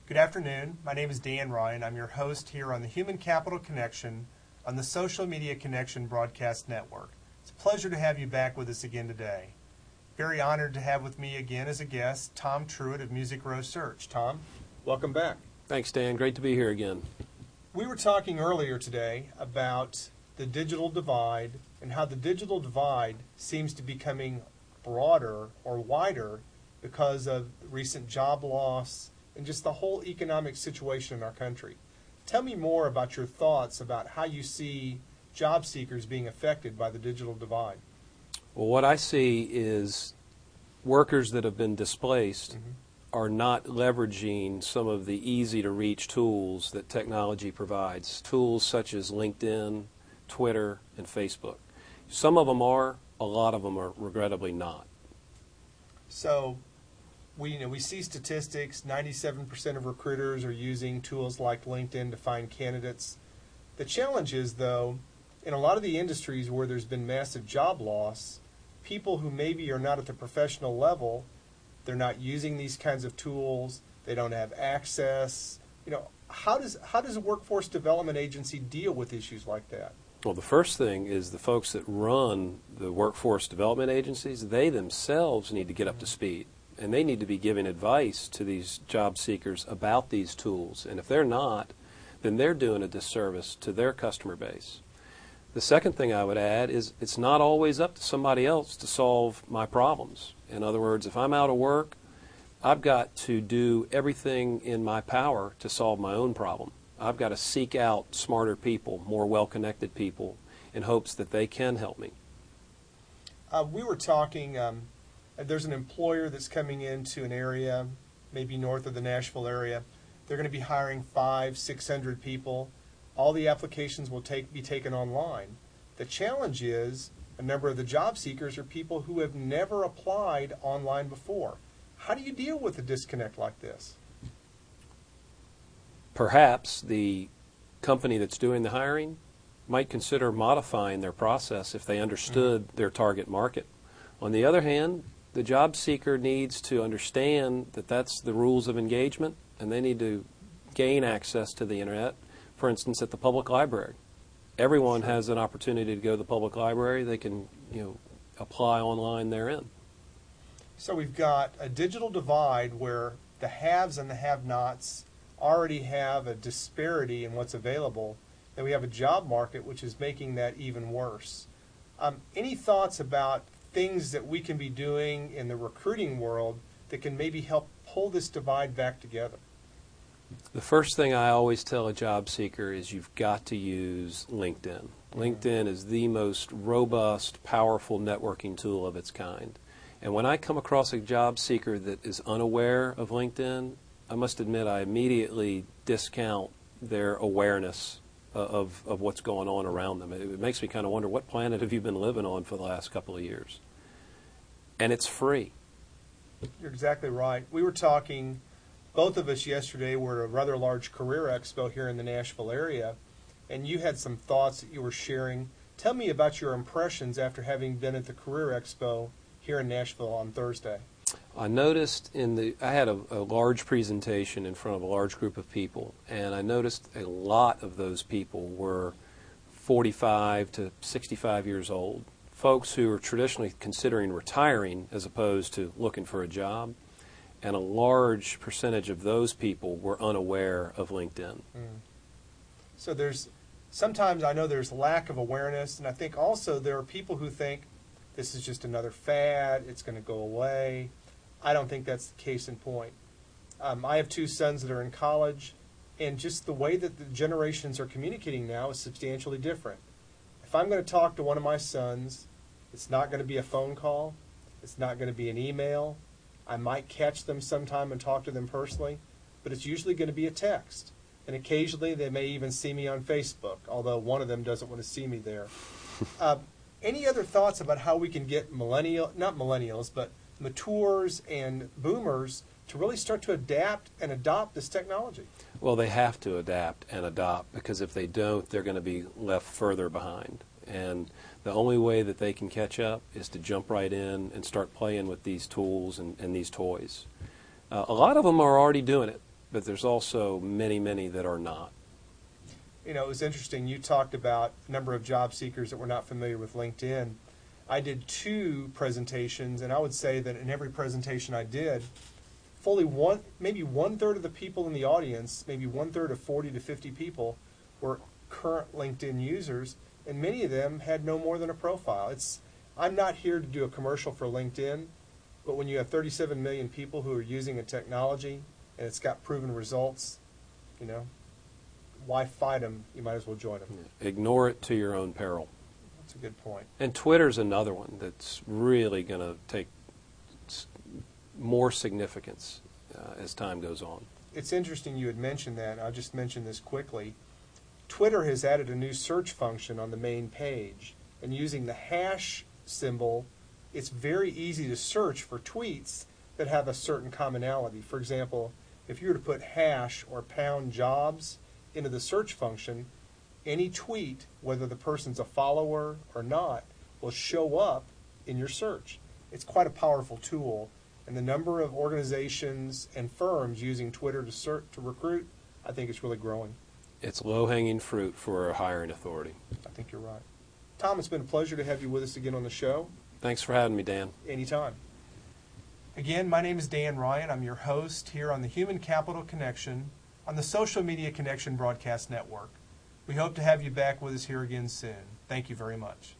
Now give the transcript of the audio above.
Good afternoon. My name is Dan Ryan. I'm your host here on the Human Capital Connection on the Social Media Connection Broadcast Network. It's a pleasure to have you back with us again today. Very honored to have with me again as a guest Tom Truitt of Music Row Search. Tom, welcome back. Thanks, Dan. Great to be here again. We were talking earlier today about the digital divide and how the digital divide seems to be becoming broader or wider because of recent job loss and just the whole economic situation in our country. Tell me more about your thoughts about how you see job seekers being affected by the digital divide. Well, what I see is workers that have been displaced are not leveraging some of the easy-to-reach tools that technology provides, tools such as LinkedIn, Twitter, and Facebook. Some of them are, a lot of them are regrettably not. So we see statistics, 97% of recruiters are using tools like LinkedIn to find candidates. The challenge is, though, in a lot of the industries where there's been massive job loss, people who maybe are not at the professional level, they're not using these kinds of tools, they don't have access. How does a workforce development agency deal with issues like that? Well, the first thing is the folks that run the workforce development agencies, they themselves need to get up to speed. And they need to be giving advice to these job seekers about these tools. And if they're not, then they're doing a disservice to their customer base. The second thing I would add is it's not always up to somebody else to solve my problems. In other words, if I'm out of work, I've got to do everything in my power to solve my own problem. I've got to seek out smarter people, more well-connected people, in hopes that they can help me. We were talking, there's an employer that's coming into an area, maybe north of the Nashville area. They're going to be hiring 500-600 people. All the applications will be taken online. The challenge is a number of the job seekers are people who have never applied online before. How do you deal with a disconnect like this? Perhaps the company that's doing the hiring might consider modifying their process if they understood their target market. On the other hand, the job seeker needs to understand that that's the rules of engagement, and they need to gain access to the internet. For instance, at the public library, everyone has an opportunity to go to the public library. They can, apply online therein. So we've got a digital divide where the haves and the have-nots already have a disparity in what's available. Then we have a job market which is making that even worse. Any thoughts about things that we can be doing in the recruiting world that can maybe help pull this divide back together? The first thing I always tell a job seeker is you've got to use LinkedIn. LinkedIn is the most robust, powerful networking tool of its kind. And when I come across a job seeker that is unaware of LinkedIn, I must admit I immediately discount their awareness of what's going on around them. It makes me kind of wonder, what planet have you been living on for the last couple of years? And it's free. You're exactly right. We were talking, both of us yesterday were at a rather large career expo here in the Nashville area, and you had some thoughts that you were sharing. Tell me about your impressions after having been at the career expo here in Nashville on Thursday. I noticed I had a large presentation in front of a large group of people, and I noticed a lot of those people were 45 to 65 years old, folks who are traditionally considering retiring as opposed to looking for a job, and a large percentage of those people were unaware of LinkedIn. So sometimes I know there's lack of awareness, and I think also there are people who think this is just another fad, it's going to go away. I don't think that's the case in point. I have two sons that are in college, and just the way that the generations are communicating now is substantially different. If I'm going to talk to one of my sons, it's not going to be a phone call, it's not going to be an email. I might catch them sometime and talk to them personally, but it's usually going to be a text. And occasionally they may even see me on Facebook, although one of them doesn't want to see me there. Any other thoughts about how we can get not millennials, but matures and boomers to really start to adapt and adopt this technology? Well, they have to adapt and adopt, because if they don't, they're going to be left further behind. And the only way that they can catch up is to jump right in and start playing with these tools and these toys. A lot of them are already doing it. but there's also many, many that are not. You know, it was interesting. You talked about a number of job seekers that were not familiar with LinkedIn. I did 2 presentations, and I would say that in every presentation I did, maybe 1/3 of the people in the audience, maybe 1/3 of 40 to 50 people, were current LinkedIn users, and many of them had no more than a profile. I'm not here to do a commercial for LinkedIn, but when you have 37 million people who are using a technology and it's got proven results, you know, why fight them? You might as well join them. Ignore it to your own peril. That's a good point. And Twitter's another one that's really going to take more significance as time goes on. It's interesting you had mentioned that. I'll just mention this quickly. Twitter has added a new search function on the main page, and using the hash symbol, it's very easy to search for tweets that have a certain commonality. For example, if you were to put hash or pound jobs into the search function, any tweet, whether the person's a follower or not, will show up in your search. It's quite a powerful tool, and the number of organizations and firms using Twitter to recruit, I think it's really growing. It's low-hanging fruit for a hiring authority. I think you're right. Tom, it's been a pleasure to have you with us again on the show. Thanks for having me, Dan. Anytime. Again, my name is Dan Ryan. I'm your host here on the Human Capital Connection on the Social Media Connection Broadcast Network. We hope to have you back with us here again soon. Thank you very much.